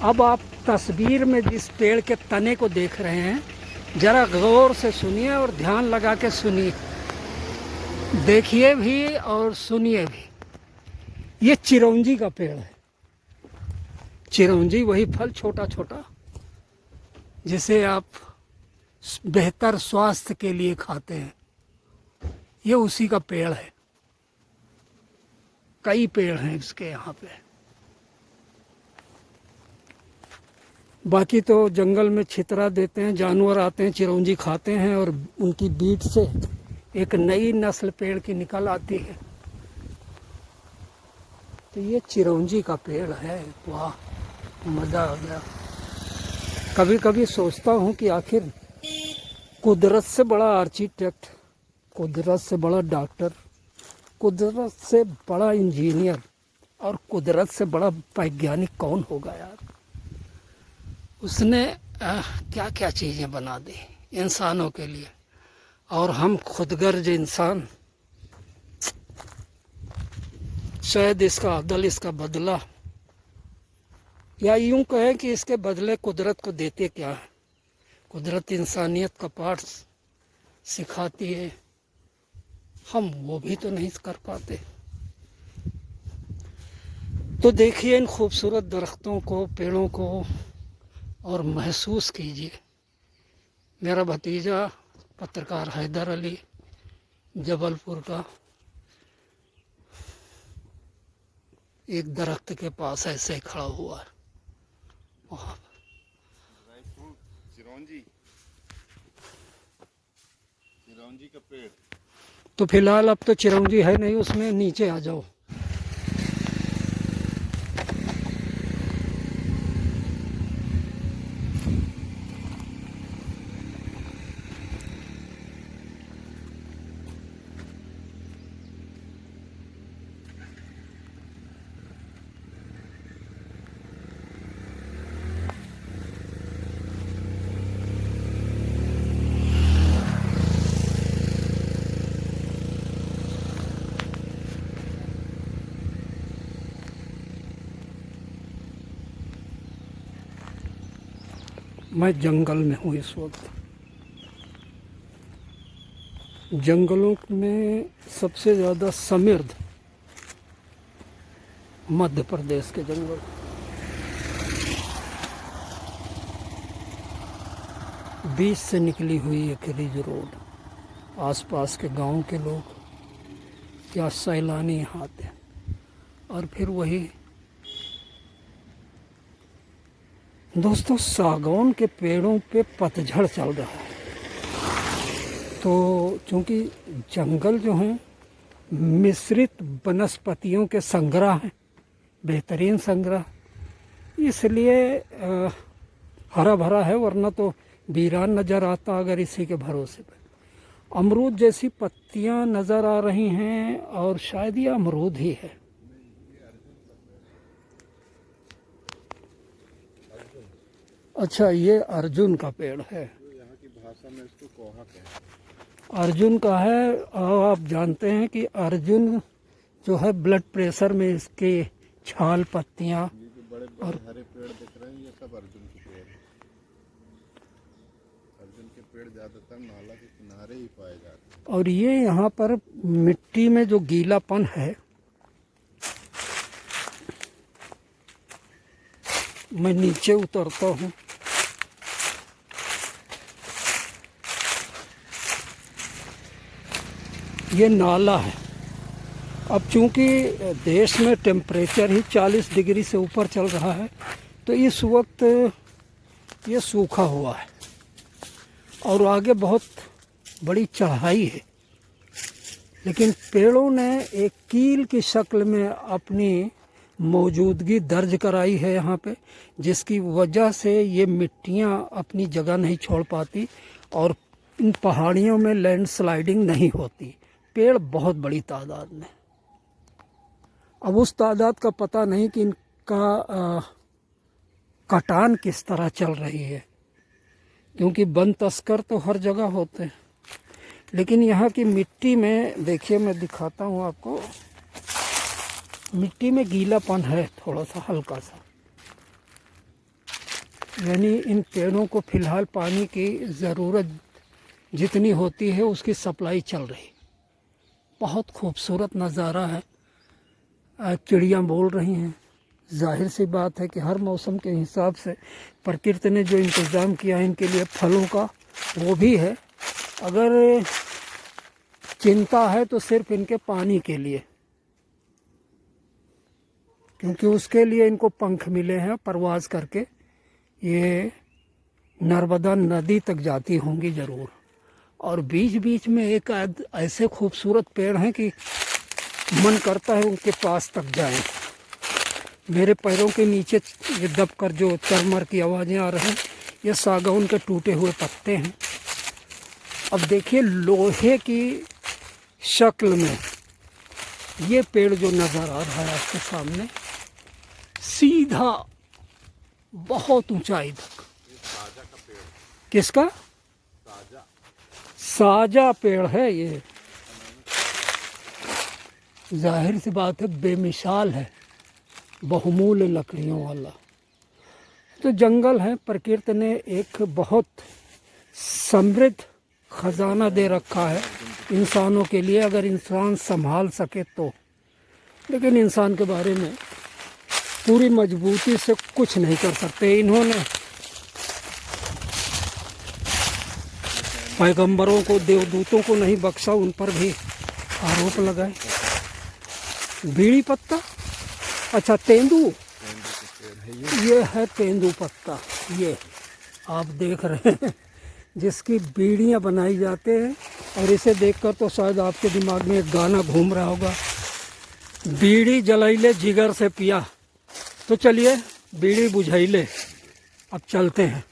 अब आप तस्वीर में जिस पेड़ के तने को देख रहे हैं, ज़रा गौर से सुनिए और ध्यान लगा के सुनिए, देखिए भी और सुनिए भी। ये चिरौंजी का पेड़ है। चिरौंजी वही फल छोटा छोटा जिसे आप बेहतर स्वास्थ्य के लिए खाते हैं, ये उसी का पेड़ है। कई पेड़ हैं इसके यहाँ पे। बाकी तो जंगल में छितरा देते हैं, जानवर आते हैं, चिरौंजी खाते हैं और उनकी बीट से एक नई नस्ल पेड़ की निकल आती है। तो ये चिरौंजी का पेड़ है। वाह, मज़ा आ गया। कभी कभी सोचता हूँ कि आखिर कुदरत से बड़ा आर्किटेक्ट, कुदरत से बड़ा डॉक्टर, कुदरत से बड़ा इंजीनियर और कुदरत से बड़ा वैज्ञानिक कौन होगा यार। उसने क्या क्या चीज़ें बना दी इंसानों के लिए, और हम खुदगर्ज इंसान शायद इसका अदल, इसका बदला, या यूं कहें कि इसके बदले कुदरत को देते क्या है। कुदरत इंसानियत का पाठ सिखाती है, हम वो भी तो नहीं कर पाते। तो देखिए इन खूबसूरत दरख्तों को, पेड़ों को, और महसूस कीजिए। मेरा भतीजा पत्रकार हैदर अली जबलपुर का एक दरख्त के पास ऐसे खड़ा हुआ है। चिरौंजी का पेड़। तो फिलहाल अब तो चिरौंजी है नहीं उसमें, नीचे आ जाओ। मैं जंगल में हूँ इस वक्त। जंगलों में सबसे ज़्यादा समृद्ध मध्य प्रदेश के जंगल। बीच से निकली हुई एक रिज रोड, आसपास के गांव के लोग या सैलानी यहाँ आते हैं, और फिर वही दोस्तों, सागौन के पेड़ों पे पतझड़ चल रहा है। तो चूँकि जंगल जो हैं मिश्रित वनस्पतियों के संग्रह हैं, बेहतरीन संग्रह, इसलिए हरा भरा है, वरना तो वीरान नज़र आता अगर इसी के भरोसे पर। अमरूद जैसी पत्तियां नज़र आ रही हैं, और शायद ये अमरूद ही है। अच्छा, ये अर्जुन का पेड़ है। यहाँ की भाषा में इसको कोहा कहते हैं। अर्जुन का है। और आप जानते हैं कि अर्जुन जो है ब्लड प्रेशर में इसके छाल, पत्तियाँ बड़े बड़े और हरे पेड़ दिख रहे हैं, ये सब अर्जुन के पेड़ हैं। अर्जुन के पेड़ ज़्यादातर नाला के किनारे ही पाए जाते हैं। और ये यहाँ पर मिट्टी में जो गीलापन है, मैं नीचे उतरता हूँ। ये नाला है। अब चूंकि देश में टेम्परेचर ही 40 डिग्री से ऊपर चल रहा है, तो इस वक्त ये सूखा हुआ है और आगे बहुत बड़ी चढ़ाई है। लेकिन पेड़ों ने एक कील की शक्ल में अपनी मौजूदगी दर्ज कराई है यहाँ पे, जिसकी वजह से ये मिट्टियाँ अपनी जगह नहीं छोड़ पाती और इन पहाड़ियों में लैंडस्लाइडिंग नहीं होती। पेड़ बहुत बड़ी तादाद में। अब उस तादाद का पता नहीं कि इनका कटान किस तरह चल रही है, क्योंकि वन तस्कर तो हर जगह होते हैं। लेकिन यहाँ की मिट्टी में देखिए, मैं दिखाता हूँ आपको, मिट्टी में गीलापन है थोड़ा सा, हल्का सा। यानी इन पेड़ों को फिलहाल पानी की ज़रूरत जितनी होती है उसकी सप्लाई चल रही। बहुत खूबसूरत नज़ारा है। चिड़ियाँ बोल रही हैं। जाहिर सी बात है कि हर मौसम के हिसाब से प्रकृति ने जो इंतज़ाम किया है इनके लिए फलों का, वो भी है। अगर चिंता है तो सिर्फ इनके पानी के लिए, क्योंकि उसके लिए इनको पंख मिले हैं। परवाज़ करके ये नर्मदा नदी तक जाती होंगी ज़रूर। और बीच बीच में एक ऐसे खूबसूरत पेड़ हैं कि मन करता है उनके पास तक जाएं। मेरे पैरों के नीचे ये दबकर जो चरमर की आवाज़ें आ रही हैं, ये सागौन के टूटे हुए पत्ते हैं। अब देखिए लोहे की शक्ल में ये पेड़ जो नज़र आ रहा है आपके सामने, सीधा बहुत ऊंचाई तक। किसका? साजा पेड़ है ये। जाहिर सी बात है बेमिसाल है, बहुमूल्य लकड़ियों वाला। तो जंगल है, प्रकृति ने एक बहुत समृद्ध खजाना दे रखा है इंसानों के लिए, अगर इंसान संभाल सके तो। लेकिन इंसान के बारे में पूरी मजबूती से कुछ नहीं कर सकते। इन्होंने पैगंबरों को, देवदूतों को नहीं बख्शा, उन पर भी आरोप लगाए। बीड़ी पत्ता, अच्छा तेंदू, ये है तेंदू पत्ता। ये आप देख रहे हैं जिसकी बीड़ियाँ बनाई जाते हैं। और इसे देखकर तो शायद आपके दिमाग में एक गाना घूम रहा होगा, बीड़ी जलाइले जिगर से पिया। तो चलिए बीड़ी बुझाइले, अब चलते हैं।